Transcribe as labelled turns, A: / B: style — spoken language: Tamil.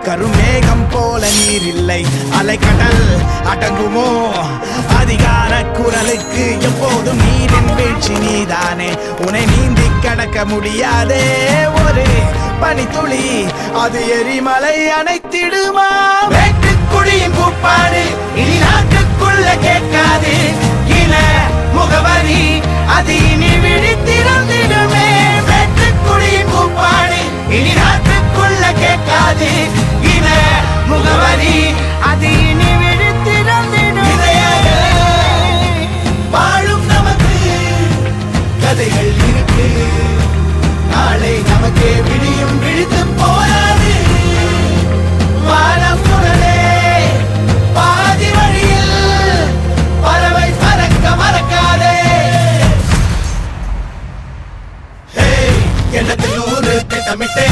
A: கருமேகம் போல நீர் இல்லை, அலைக்கடல் அடங்குமோ? அதிகார குரலுக்கு எப்போதும் நீரின் வீழ்ச்சி நீதானே. உன்னை நீந்தி கடக்க முடியாதே ஒரு பனித்துளி, அது எரிமலை அணைத்திடுமா? வெட்டுக்குழியின் கூப்பாடு இனி நாட்டுக்குள்ள கேட்காது, இன முகவரி அது இனி விழித்திருந்திடுமே. வெட்டுக்குழியின் கூப்பாடு இனி நாட்டுக்குள்ள கேட்காது,